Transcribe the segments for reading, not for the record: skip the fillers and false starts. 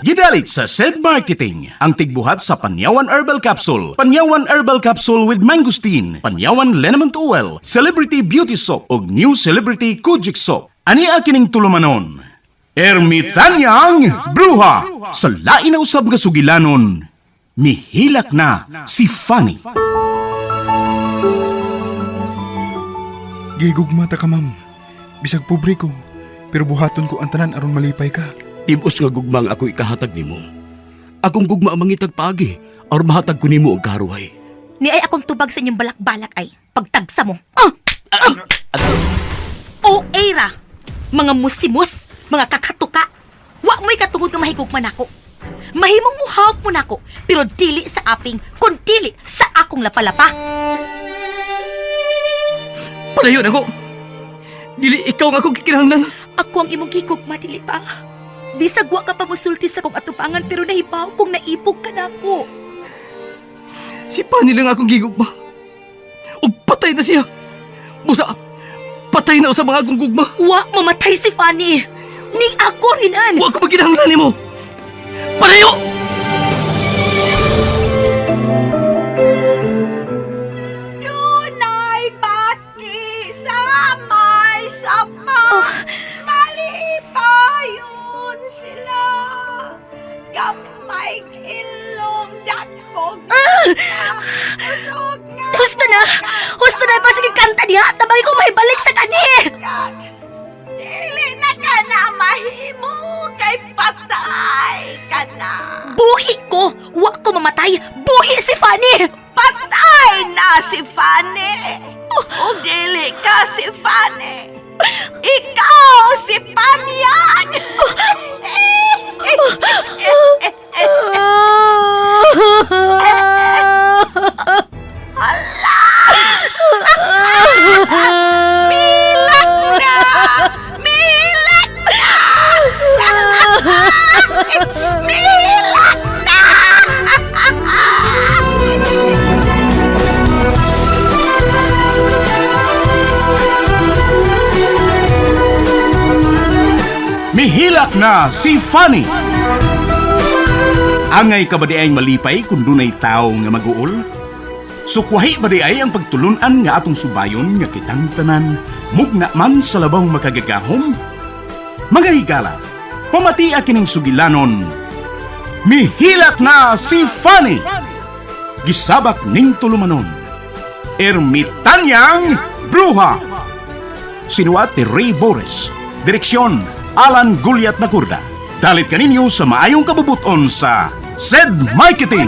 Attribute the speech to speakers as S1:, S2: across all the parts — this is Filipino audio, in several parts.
S1: Gidalit sa SED Marketing, ang tigbuhat sa Panyawan Herbal Capsule, Panyawan Herbal Capsule with Mangosteen, Panyawan Liniment Oil, Celebrity Beauty Soap, ug New Celebrity Kojic Soap. Ani akining tulumanon, Ermitanyang Bruha! Sa lain na usab nga sugilanon, mihilak na si Fanny.
S2: Gigugmata ka, ma'am. Bisag pobre ko, pero buhaton ko ang tanan aron malipay ka.
S3: Tibos nga gugmang ako ikahatag nimo. Akong gugma ang mangitag pagi, or mahatag ko nimo og karuhay.
S4: Ni ay akong tubag sa inyong balak-balak ay pagtagsa mo. O era! Mga musimos, mga kakatuka. Wa mo'y katungod nga mahigugman ako. Mahimong muhawak mo nako, pero dili sa aping, kun dili sa akong lapalapa.
S3: Palayon ako! Dili ikaw nga akong kikinahanglan.
S4: Ako ang imong gigugma, dili pa. Bisag wa ka pa musulti sa kong atubangan, pero nahibaw kong naipog ka na ako.
S3: Si Pani lang akong gigugma. O patay na siya. Busa, patay na sa mga akong gugma.
S4: Wa mamatay si Fanny. Ning ako rinan.
S3: Wa ko maginahanglan nimo. Palayo!
S5: Dunay bati sa may sapa. Malipayon sila. Gamay ilong dakog. Usog nga.
S4: Husto na! Husto na! Pasig kanta niya! Tabay ko mahibalik sa kani!
S5: Dili na ka na mahimo kay patay ka na.
S4: Buhi ko! Wa ko mamatay! Buhi si Fanny!
S5: Patay na si Fanny. O dili ka si Fanny. Ikaw si Panyan. Hala! Milak na! Milak na! Milak na!
S1: Mihilak na si Fanny! Angay ka ba di ay malipay kung dunay tao nga mag-uol? Sukwahi ba di ay ang pagtulunan nga atong subayon nga kitang tanan, mugna man sa labang makagagahom? Mga higala, pamati akining sugilanon, mihilak na si Fanny! Gisabak ning tulumanon, Ermitanyang Bruha! Sinuat ni Ray Boris, direksyon Alan Gulyat Nagurda. Dalit kaninyo sa maayong kabubuton sa SED Marketing.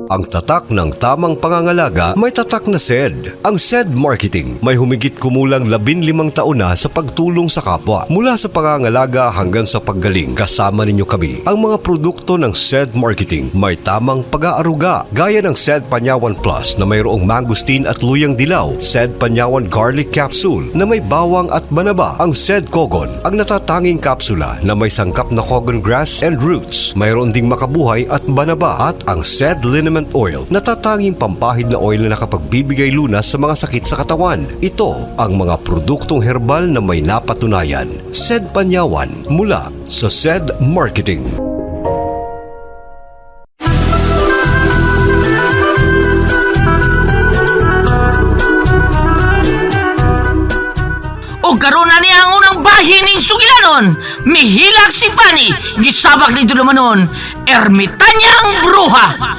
S6: Ang tatak ng tamang pangangalaga may tatak na SED. Ang SED Marketing may humigit kumulang 15 taon na sa pagtulong sa kapwa. Mula sa pangangalaga hanggang sa paggaling, kasama ninyo kami. Ang mga produkto ng SED Marketing may tamang pag-aaruga. Gaya ng SED Panyawan Plus na mayroong mangosteen at luyang dilaw. SED Panyawan Garlic Capsule na may bawang at banaba. Ang SED Kogon, ang natatanging kapsula na may sangkap na kogon grass and roots. Mayroon ding makabuhay at banaba. At ang SED Liniment Oil, natatanging pampahid na oil na nakapagbibigay lunas sa mga sakit sa katawan. Ito ang mga produktong herbal na may napatunayan. SED Panyawan mula sa SED Marketing.
S7: O karon na niya ang unang bahin ng sugilanon. Mihilak si Fanny. Gisabak ni Dulumanon. Ermitanyang Bruha.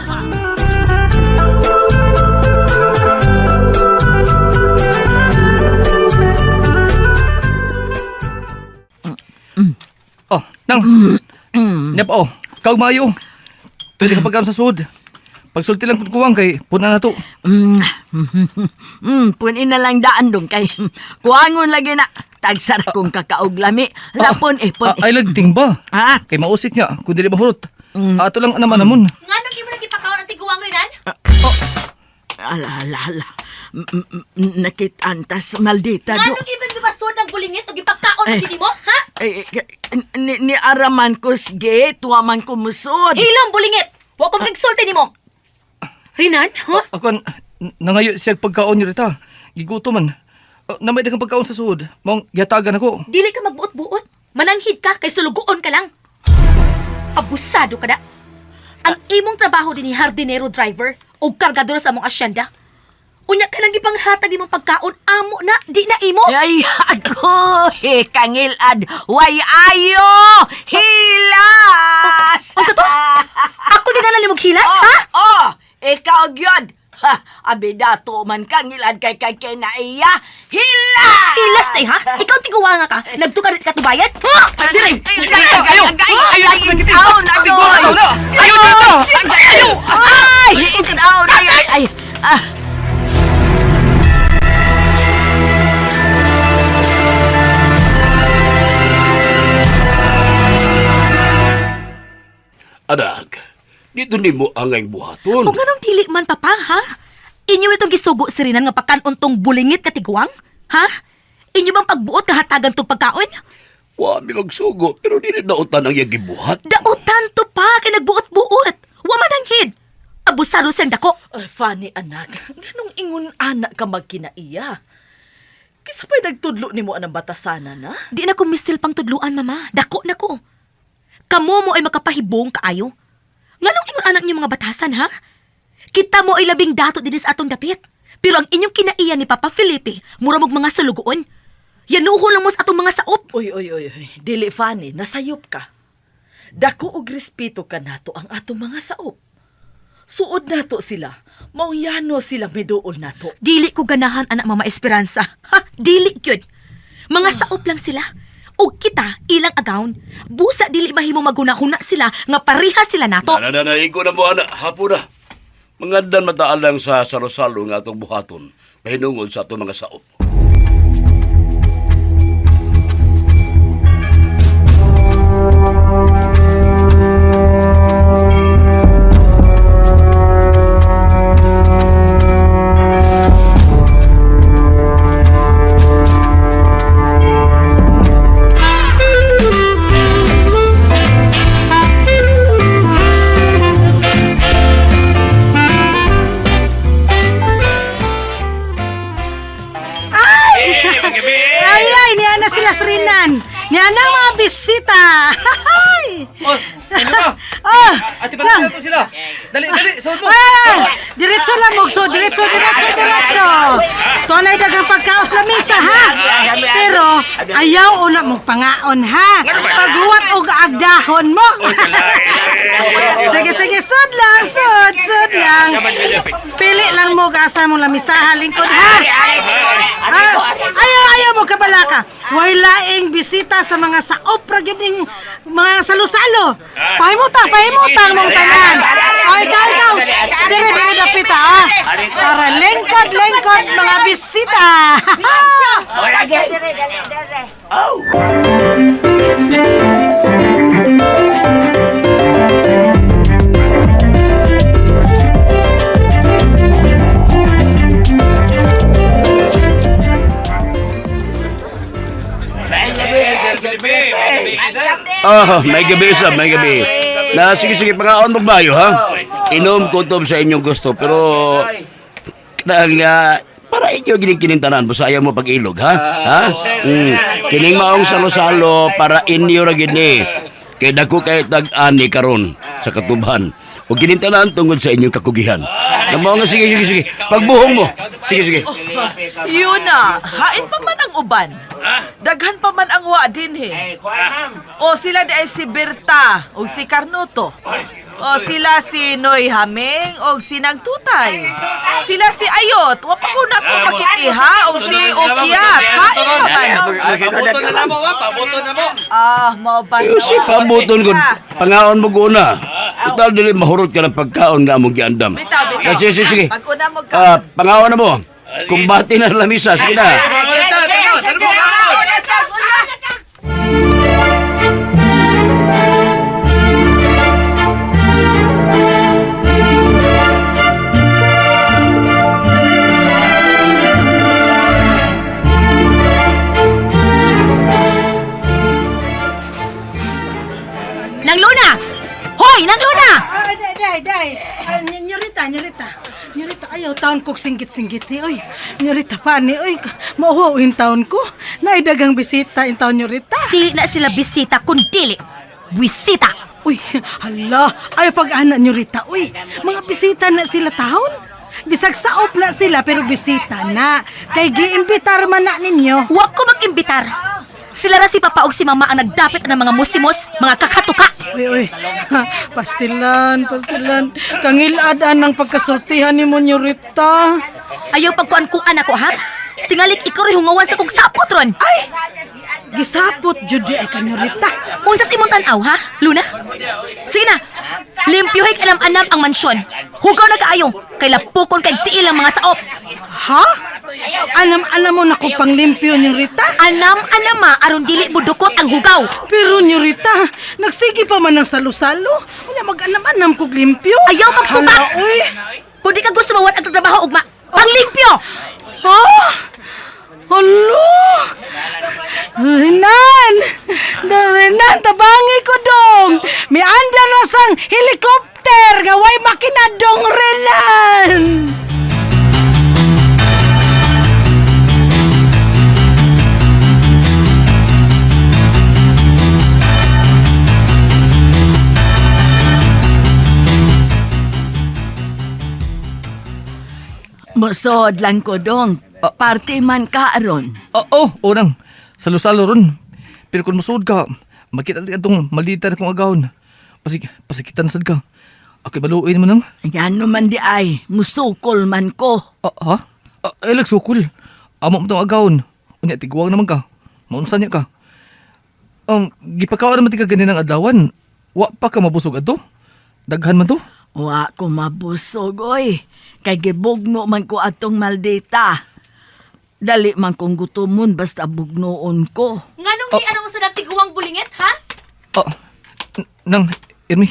S3: Oh, nang. Nep, kaog mayo. Pwede ka pagkaroon sa sud. Pagsulti lang kuwang kay puna na to.
S5: Punin na lang daan dong kay kuangon lagi na tagsara kong kakaog lami. Lapon pun.
S3: Ay lagting ba?
S5: Ha?
S3: Kay mausik niya, kung dili mahurot. Ato lang naman namon.
S4: Nga nung di mo nagipakaon ang tiguang rinan?
S5: Ala. Nakitantas maldita
S4: Nga
S5: do.
S4: nung ibang gubasod ng bulingit o gipakaon ang gini mo, ha?
S5: Ni araman ko sige, tuwaman ko musod.
S4: Ilong bulingit! Huwag kong nagsulti ni mo! Rinan, ha?
S3: Ako nangayo siya pagkaon niyo rita. Giguto man. Namay dagang pagkaon sa suod. Mong gihatagan ako.
S4: Dili ka magbuot-buot. Mananghid ka kay sulugoon ka lang. Abusado ka na. Ang imong trabaho din ni hardinero driver o kargador sa among asyenda. Unya ka lang ipanghatag imong pagkaon amo na di na imo.
S5: Ay, ako, kangilad, way ayo, hilas!
S4: Unsa to? Ako di nga nalimog hilas, ha?
S5: Oh, ikaw gyud. Ha, abidato man kangilad kay naiya, hilas!
S4: Hilas tay ha? Ikaw tiguwa nga ka. Nagtukarit ka tubayan? Ha? Dire.
S5: Ayaw!
S8: Anak, dito ni mo angay buhaton.
S4: Kung anong dili man papa, ha? Inyo itong gisugo sirinan nga pagkanon tong bulingit katiguang? Ha? Inyo bang pagbuot kahatagan tong pagkaon?
S8: Wa mi magsugo, pero di na nautan ang yagi buhat.
S4: Dautan to pa, kay nagbuot-buot. Wa mananghid. Abusado siyang dako.
S9: Ay, Fanny, anak. Ganong ingon anak ka magkinaiya. Kisa pa'y nagtudlo ni mo anang batasana na?
S4: Di na ko mistil pang tudluan, mama. Dako na ko. Kamo mo ay makapahibong kaayo. Nganong ingon anak niyo mga batasan, ha? Kita mo ay labing dato din sa atong dapit. Pero ang inyong kinaiya ni Papa Felipe, mura mong mga sulugoon. Yanuho lang mo sa atong mga saop.
S9: Uy. Dili, Fanny, nasayop ka. Dako og respeto ka nato ang atong mga saop. Suod nato sila. Maunyano sila miduol nato.
S4: Dili ko ganahan anak mama Esperanza. Ha? Dili kyud. Mga saop lang sila. O kita, ilang agawon. Busa dili mahimo maguna-huna sila nga pareha sila nato.
S8: Nananaigo na mo, anak. Hapo na. Mangandan mataan lang sa sarosalo nga atong buhaton. Pahinungod sa atong mga saop.
S10: Ay, niya na sila srinan. Niya na mga bisita.
S3: Oh, ano ba?
S10: Oh,
S3: Ate, pagkaon nato sila. Dali, sahod mo.
S10: ay, diretso lang mugso, diretso. Tunay dagang pagkaos na misa, ha? Pero, ayaw una mong pangaon, ha? Paghuwat og agdahon mo. Sige, sud lang. Pili lang mo gasa mong lamisaha lingkod, ha? Ayaw mo kabalaka. Way laing bisita sa mga saop ra gyud ning mga salo-salo. Pahimutang mong tanan. Ay, ikaw. Dire dapit, ha? Para lengkod mga bisita.
S8: May gabi. Sige, pangaon magbayo, ha? Inom kutob sa inyong gusto, pero... para inyo kinintanan mo sa ayaw mo pag-ilog, ha? Kining maong salo-salo para inyo ra gini. Kay dako kay tag-ani karon sa katubhan. O kinintanan tungod sa inyong kakugihan. Namo nga sige. Pagbuhong mo. Sige.
S9: Yun na, hain pa man ang uban. Daghan pa man ang wa din, he. O sila di ay si Berta, o si Carnoto. O sila si Noy Haming, o si Nang Tutay. Sila si Ayot, wa pa ko na ko makitiha, o si Okiat. Hain pa man.
S3: Pabuto na mo.
S9: Mau ba
S8: Yo, si pabuton ko. Pangaon mo guna. Total dili mahurot ka ng pagkaon nga among giandam.
S9: Bitaw.
S8: Sige.
S9: Pag-una mo ka.
S8: Pangaon na mo. Kumbati na lamisa. Sige na.
S4: Nang Luna! Hoy, Nang Luna!
S10: Day. Nyerita. Nyorita, ayaw taon kong singgit-singgiti, oy. Nyorita, pani, oy. Mauhuin taon ko. Naidagang bisita in taon, Nyorita.
S4: Dili na sila bisita kun dili. Bisita.
S10: Uy, hala, ayaw pag-ana, Nyorita, uy. Mga bisita na sila taon. Bisag saop na sila, pero bisita na. Kay giimbitar man na ninyo.
S4: Huwag ko mag-imbitar. Sila na si Papa ug si Mama ang nagdapit ng mga musimos, mga kakatuka.
S10: Uy. Pastilan. Kangilad-an ng pagkasultihan ni mo, Nyorita.
S4: Ayaw pagkuan-kuan ako, ha? Tingalit ikaw rin hungawan sa kong sapot ron.
S10: Ay! Gisapot, Judy, ay ka, Nyorita.
S4: Unsa si imong tan-aw, ha, Luna? Sige na. Limpyuhin alam-anam ang mansyon. Hugaw na kaayo. Kay lapukon kay tiil ang mga saop.
S10: Ha? Anam mo na ko panglimpyo, Nyorita.
S4: Anam-anama aron dili mo dukot ang hugaw.
S10: Pero, Nyorita, nagsige pa man ng salo-salo. Wala mag-anam-anam kog limpyo.
S4: Ayaw magsubat.
S10: Hala, uy.
S4: Kung di ka gusto mawat ang trabaho ugma, panglimpyo.
S10: Ha? Hala! Renan! Renan, tabangi ko dong! May andar na sang helikopter! Gaway makina dong, Renan!
S9: Musod lang ko dong. Party man ka aron.
S3: Unang, salo-salo ron. Pero kung masuod ka, makita ka itong maldita na kong agawon. Pasikitan sad ka. Ako'y baluin mo nang.
S9: Yan naman di ay, musukol man ko.
S3: Ha? Ay, lagsukol. Amo mo itong agawon. Unya, tiguang naman ka. Maunsan niya ka. Gipakawa naman ti ka ganin ng adlawan. Wa pa ka mabusog ato? Daghan man to?
S9: Wa ko mabusog, oy. Kay gibugno man ko atong maldita. Dali man kong gutomon basta bugnoon ko.
S4: Nganong di ano mo sa natiguang bulingit, ha?
S3: Nang, Ermi,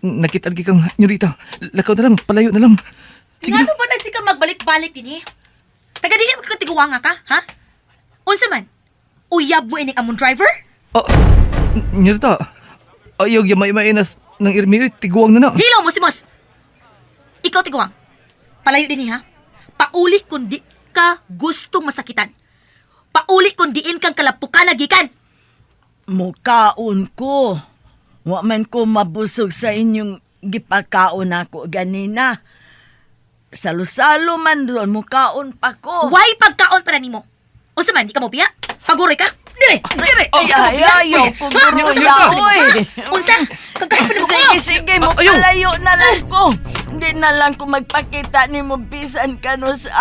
S3: nakita lagi kang Nyorita. Lakaw na lang, palayo na lang. Sige
S4: Ngano ba na si ka magbalik-balik din eh? Taga-diin mo katiguanga ka, ha? Unsa man? Uyab mo ining among driver?
S3: Nyorita, ayaw yamay-mainas ng Ermi, tiguang na na.
S4: Hilaw mo si Mos! Ikaw tiguang. Palayo din ha? Pauli kung di ka gustong masakitan. Pauli kung diin kang kalapukan na gikan.
S9: Mukaon ko. Wa man ko mabusog sa inyong gipakaon ako ganina. Salo-salo man doon, mukaon pa ko.
S4: Why pagkaon para nimo? Unsa man, di ka mo piya? Paguroy ka? Dire!
S9: Ayaw ko guruya, oy.
S4: Unsa? Kagkaya pa na mo ko!
S9: Sige, mapalayo na lang ko. Hindi na lang ko magpakita ni mo bisan kanos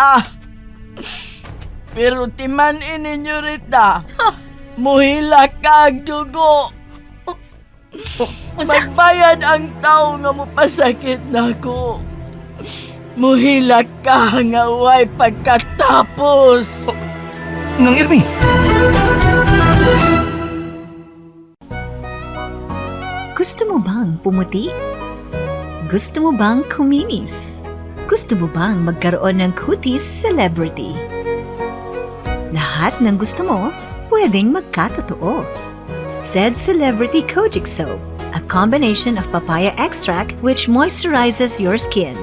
S9: Pero timan ini Nyorita. Muhila kag dugo. Magbayad ang tao nga mupasakit na ko. Muhila ka nga way pagkatapos.
S3: Nang Ermi.
S11: Gusto mo bang pumuti? Gusto mo bang kuminis? Gusto mo bang magkaroon ng cuties celebrity? Lahat ng gusto mo, pwedeng magkatotoo. Said Celebrity Kojic Soap, a combination of papaya extract which moisturizes your skin,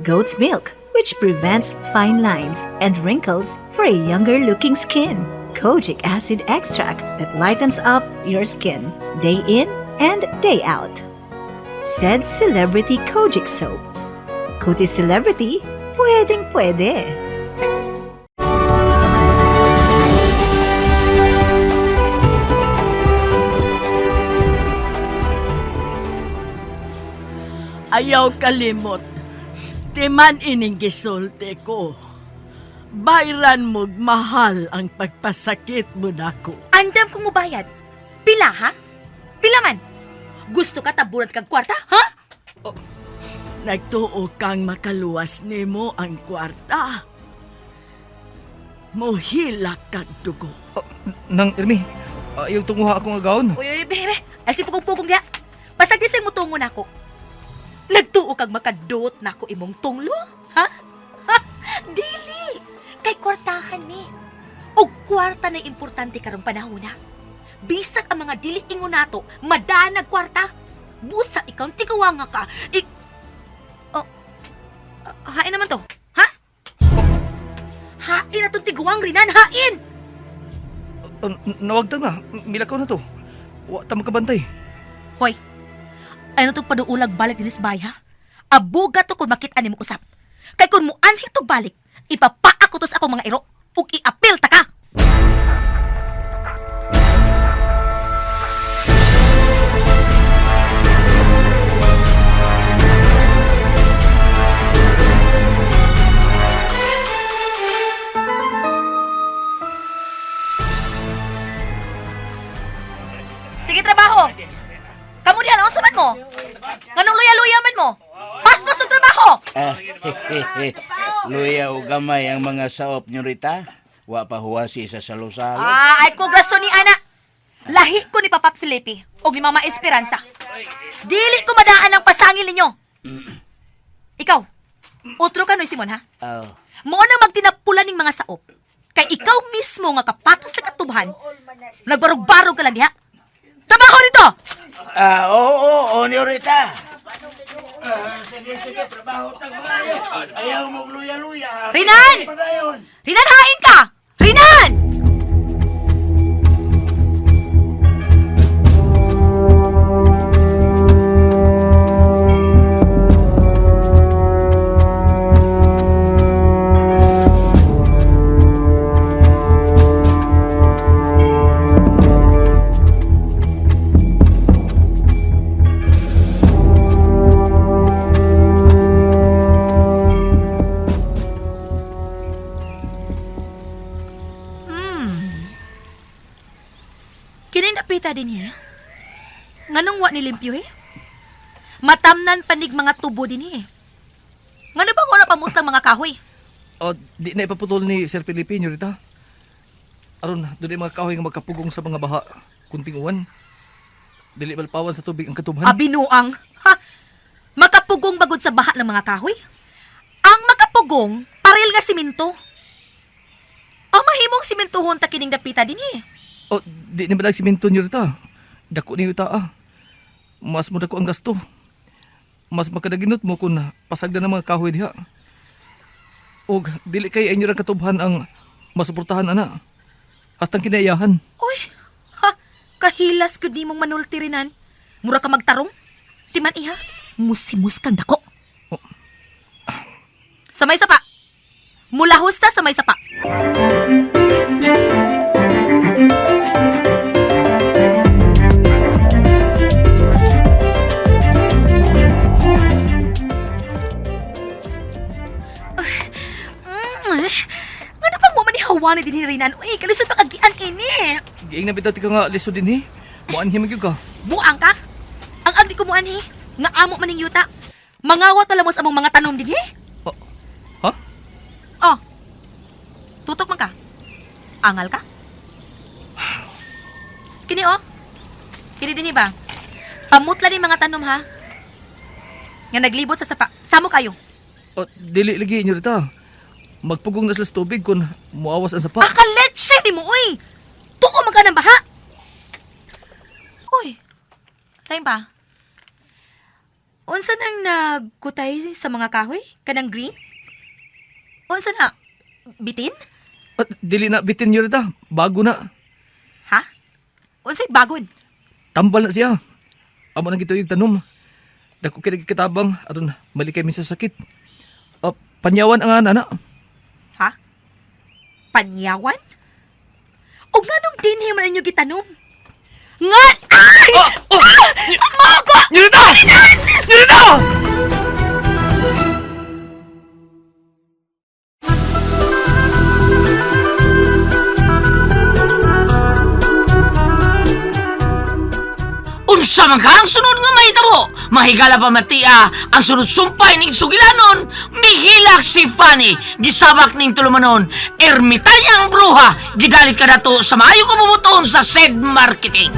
S11: goat's milk, which prevents fine lines and wrinkles for a younger-looking skin, kojic acid extract that lightens up your skin day in and day out. Said Celebrity Kojic Soap. Cutie Celebrity, pwedeng pwede.
S9: Ayaw kalimot. Timan ining gisulti ko. Bayran mo mahal ang pagpasakit mo nako.
S4: Andam kong mubayad. Pila, ha? Pila man? Gusto ka taburat kag kwarta, ha?
S9: Nagtuo kang makaluwas nimo ang kwarta. Muhila kag dugo.
S3: Nang Ermi, ayaw tunguha akong agawon.
S4: Uy, bebe. Ay si pugong-pugong niya. Pasagdisay mo tungo na ko. Nagtuo kag makadot na ko imong tunglo, ha? Ha? Dili! Kay kwartahan ni. O kwarta na importante karong panahon na. Bisag ang mga dili ingon nato, madanag kwarta. Busa ikaw, tigawanga ka. Hain naman to. tigwang rinan hain.
S3: Nawagtang na. Milakaw na to. Wa ta makabantay.
S4: Hoy, ano to paduulag balik dinis bay ha? Abuga to kung makita ni mo usap. Kay kung mo anhi to balik, ipapaa ko to sa akong mga iro ug i-apil ta ka. Sige, trabaho. Kamu diyan, ano saman mo? Nganong luya-luya man mo? Pas-pas ang trabaho!
S8: Luya o gamay ang mga saop nyo rita. Wa pa huwasi sa salusalo.
S4: Ay ko graso ni Ana. Lahi ko ni Papa Felipe o ni Mama Esperanza. Dili ko madaan ang pasangil ninyo. Ikaw, utro ka no, Simon, ha?
S8: Oh.
S4: Mo nang magtinapulan ning mga saop. Kay ikaw mismo nga kapatas sa katubhan, nagbarog-barog ka lang diha. Trabaho nito!
S8: Oo, nyo rita. Sige, trabaho tagbayo. Ayaw mo luya-luya.
S4: Rinan! Rinan, hain ka! Rinan! Kinindapita din niya. Nganong wa nilimpyo eh? Matamnan panig mga tubo din eh. Ngano ba wala pamutang mga kahoy?
S3: O, di na ipaputol ni Sir Felipe nyo rita. Aron, doon mga kahoy nga magkapugong sa mga baha. Kunting uwan. Dili balpawan sa tubig ang katubhan.
S4: Abinuang. Ha? Makapugong bagod sa baha ng mga kahoy? Ang makapugong, paril nga siminto. Ang mahimong simentohon ta kining dapita din eh.
S3: O, di na ba nagsiminto nyo rita? Dako niyo ita Mas mo dako ang gasto. Mas makadaginot mo kung pasagda ng mga kahoy diha. O, dili kay inyo rin katubhan ang masuportahan, ana. Hastang kinayahan.
S4: Uy, ha? Kahilas ko di mong manulti rinan. Mura ka magtarong. Timan iha, musimus kang dako.
S3: Oh.
S4: Samay sapa. Mula husta samay sapa. Ano pang mo manihawa ni din rinan? Uy, kalisod pa kagian ini.
S3: Giing na bitaw ti ka nga liso din eh. Muanhim magyud ka.
S4: Buang ka? Ang agdi ko mo anhi, nga amo maning yuta. Mangawat talamos among mga tanom din eh.
S3: Ha?
S4: Oh, tutok man ka. Angal ka? Kini oh. Kini din ba? Pamutla ni mga tanom ha. Nga naglibot sa sapa. Samo kayo.
S3: O, dili lagi inyo rita. Magpugong na sila sa tubig kung muawas ang sapa.
S4: Akaletse ni mo, uy! Tuko man ka ng baha! Uy, tayo ba? Unsa nang nagkutay sa mga kahoy? Kanang green? Unsa na? Bitin?
S3: At dili na bitin nyo rita. Bago na.
S4: Ha? Unsay bagon?
S3: Tambal na siya. Amo nang gituyog tanom. Dako kinagkatabang aron malikay mi sa sakit. Panyawan ang ana.
S4: Ha? Panyawan? O nga nung dinhi man ninyo gitanom? Nga! Ay! Amago!
S3: Nirita! Nirita!
S7: Unsa man ka ang sunod nga mahitabo? Mahigala pa matia ang sunod sumpay ning sugilanon. Mihilak si Fanny, gisabak ning tulumanon. Ermitanyang bruha, gidalit ka na to sa maayo kabubuton sa SED Marketing.